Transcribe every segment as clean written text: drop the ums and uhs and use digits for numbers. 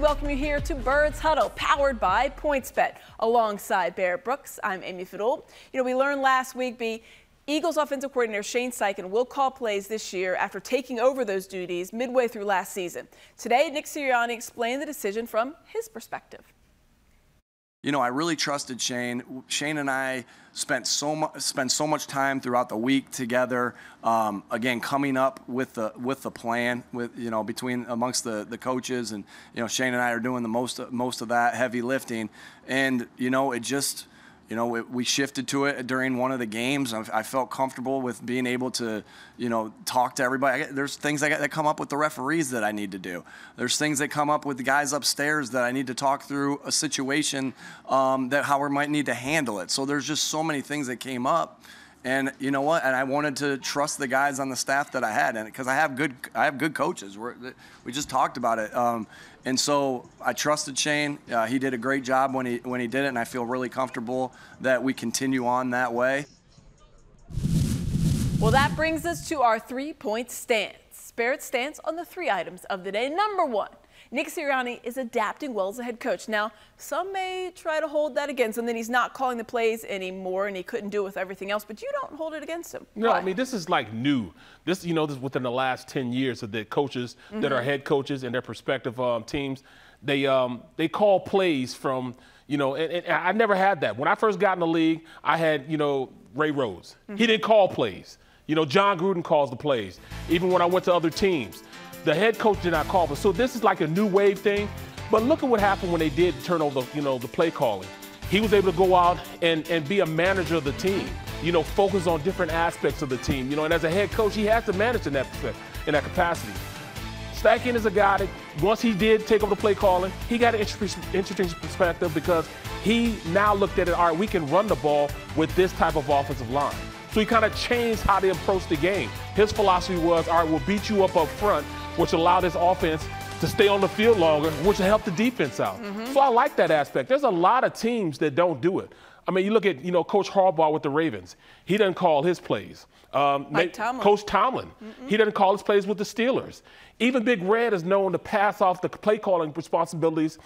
welcome you here to Birds Huddle, powered by PointsBet. Alongside Barrett Brooks, I'm Amy Fadool. We learned last week the Eagles offensive coordinator Shane Steichen will call plays this year after taking over those duties midway through last season. Today, Nick Sirianni explained the decision from his perspective. I really trusted Shane. Shane and I spent so much time throughout the week together. Again, coming up with the plan between amongst the coaches, and Shane and I are doing the most of that heavy lifting, and it just. We shifted to it during one of the games. I felt comfortable with being able to, talk to everybody. There's things that come up with the referees that I need to do. There's things that come up with the guys upstairs that I need to talk through a situation that how we might need to handle it. So there's just so many things that came up. And you know what? And I wanted to trust the guys on the staff that I had, and because I have good coaches. We just talked about it, and so I trusted Shane. He did a great job when he did it, and I feel really comfortable that we continue on that way. Well, that brings us to our 3-point stance. Barrett's stance on the 3 items of the day. Number 1. Nick Sirianni is adapting well as a head coach. Now, some may try to hold that against him, that he's not calling the plays anymore and he couldn't do it with everything else, but you don't hold it against him. No, I mean, this is like new. This is within the last 10 years of the coaches that are head coaches and their prospective teams. They call plays from, and I never had that. When I first got in the league, I had, Ray Rhodes. He didn't call plays. John Gruden calls the plays. Even when I went to other teams, the head coach did not call. But so this is like a new wave thing. But look at what happened when they did turn over, the play calling. He was able to go out and be a manager of the team. Focus on different aspects of the team. And as a head coach, he has to manage in that capacity. Steichen is a guy that once he did take over the play calling, he got an interesting perspective because he now looked at it. All right, we can run the ball with this type of offensive line. So he kind of changed how they approach the game. His philosophy was, all right, we'll beat you up front, which allowed this offense to stay on the field longer, which will help the defense out. So I like that aspect. There's a lot of teams that don't do it. I mean, you look at, Coach Harbaugh with the Ravens. He doesn't call his plays. Coach Tomlin, he doesn't call his plays with the Steelers. Even Big Red is known to pass off the play calling responsibilities,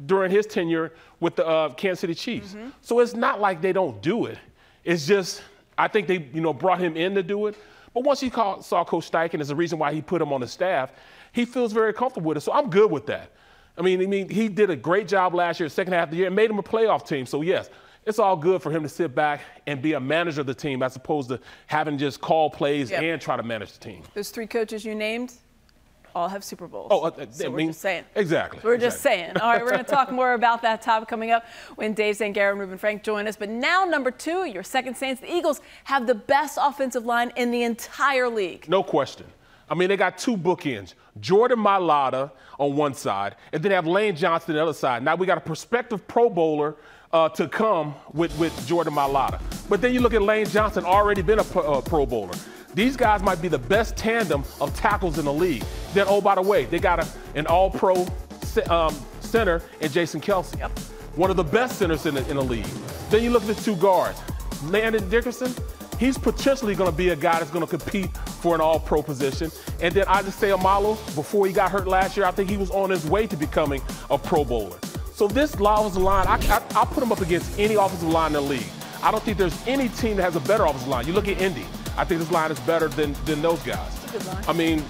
during his tenure with the Kansas City Chiefs. So it's not like they don't do it. It's just, I think they, brought him in to do it. But once he saw Coach Steichen as the reason why he put him on the staff, he feels very comfortable with it. So I'm good with that. I mean, he did a great job last year, second half of the year, and made him a playoff team. So yes, it's all good for him to sit back and be a manager of the team as opposed to having just call plays and try to manage the team. Those 3 coaches you named all have Super Bowls. So we're just saying. Exactly. We're just saying. All right, we're going to talk more about that topic coming up when Dave Zangaro and Ruben Frank join us. But now, number 2, your second stance, the Eagles have the best offensive line in the entire league. No question. I mean, they got 2 bookends, Jordan Mailata on one side, and then they have Lane Johnson on the other side. Now we got a prospective Pro Bowler to come with Jordan Mailata. But then you look at Lane Johnson, already been a Pro Bowler. These guys might be the best tandem of tackles in the league. Then, oh, by the way, they got an all-pro center in Jason Kelsey. One of the best centers in the league. Then you look at the 2 guards. Landon Dickerson, he's potentially going to be a guy that's going to compete for an all-pro position. And then Isaac Seumalo, before he got hurt last year, I think he was on his way to becoming a Pro Bowler. So this offensive line, I'll put him up against any offensive line in the league. I don't think there's any team that has a better offensive line. You look at Indy. I think this line is better than those guys. Good line. I mean,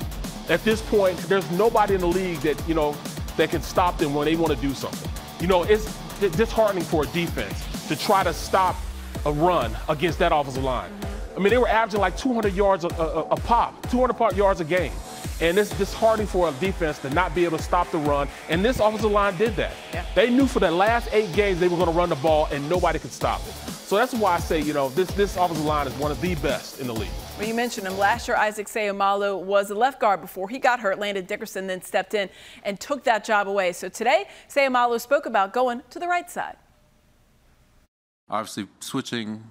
at this point, there's nobody in the league that, that can stop them when they want to do something. It's disheartening for a defense to try to stop a run against that offensive line. I mean, they were averaging like 200 yards a pop, 200 yards a game. And it's disheartening for a defense to not be able to stop the run. And this offensive line did that. They knew for the last 8 games they were going to run the ball and nobody could stop it. So that's why I say, this offensive line is one of the best in the league. Well, you mentioned him. Last year, Isaac Seumalo was a left guard before he got hurt. Landon Dickerson then stepped in and took that job away. So today, Seumalo spoke about going to the right side. Obviously, switching,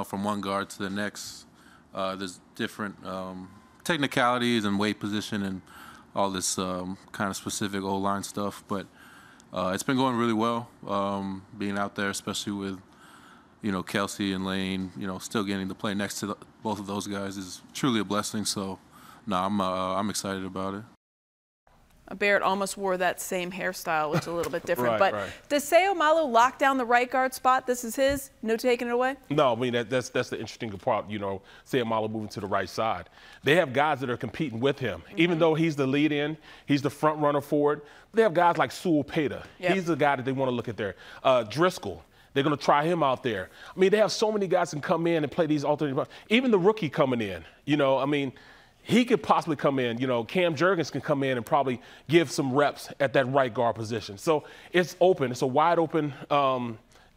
from one guard to the next, there's different technicalities and weight position and all this kind of specific O-line stuff. But it's been going really well, being out there, especially with Kelsey and Lane, still getting to play next to both of those guys is truly a blessing. So, no, I'm excited about it. Barrett almost wore that same hairstyle, which is a little bit different. Right, but right. does Seumalo lock down the right guard spot? This is his? No taking it away? No, I mean, that's the interesting part, you know, Seumalo moving to the right side. They have guys that are competing with him. Even though he's the lead in, he's the front runner for it. They have guys like Sewell Peta. Yep. He's the guy that they want to look at there. Driscoll. They're going to try him out there. I mean, they have so many guys that can come in and play these alternate. Even the rookie coming in, you know, I mean, he could possibly come in. You know, Cam Jurgens can come in and probably give some reps at that right guard position. So it's open. It's a wide open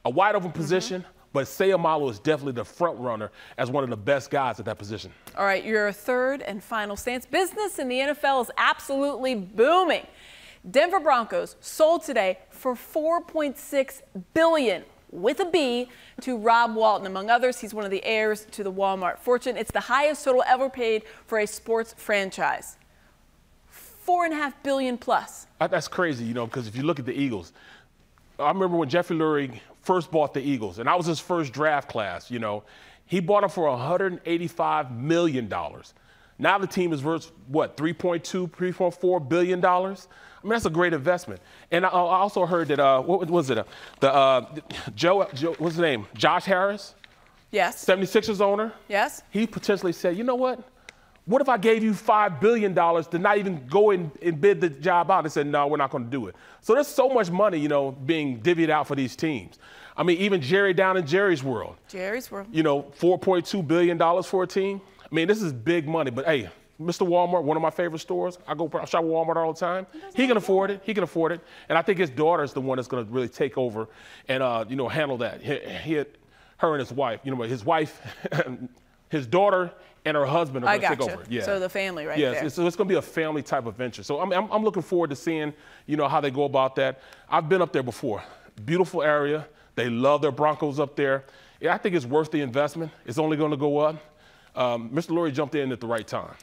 position. But Seumalo is definitely the front runner as one of the best guys at that position. All right, your third and final stance. Business in the NFL is absolutely booming. Denver Broncos sold today for $4.6 billion with a B to Rob Walton. Among others, he's one of the heirs to the Walmart fortune. It's the highest total ever paid for a sports franchise. $4.5 billion plus. That's crazy, you know, because if you look at the Eagles, I remember when Jeffrey Lurie first bought the Eagles, and I was his first draft class, you know, he bought them for $185 million. Now the team is worth, what, $3.4 billion? I mean, that's a great investment. And I also heard that, what was it? Joe, what's his name? Josh Harris? Yes. 76ers owner? Yes. He potentially said, you know what? What if I gave you $5 billion to not even go and bid the job out? They said, no, we're not going to do it. So there's so much money, you know, being divvied out for these teams. I mean, even Jerry down in Jerry's world. Jerry's world. You know, $4.2 billion for a team. I mean, this is big money. But, hey, Mr. Walmart, one of my favorite stores. I shop at Walmart all the time. He can afford it. He can afford it. And I think his daughter is the one that's going to really take over and, you know, handle that. Her and his wife, you know, his wife, his daughter and her husband are going to take over. Yeah. So the family right there. Yes, so it's going to be a family type of venture. So I'm looking forward to seeing, you know, how they go about that. I've been up there before. Beautiful area. They love their Broncos up there. Yeah, I think it's worth the investment. It's only going to go up. Mr. Lurie jumped in at the right time.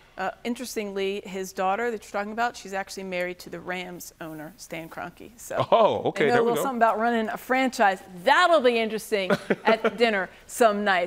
Interestingly, his daughter that you're talking about, she's actually married to the Rams owner, Stan Kroenke. So okay, they know there a we little go. something about running a franchise. That'll be interesting at dinner some nights.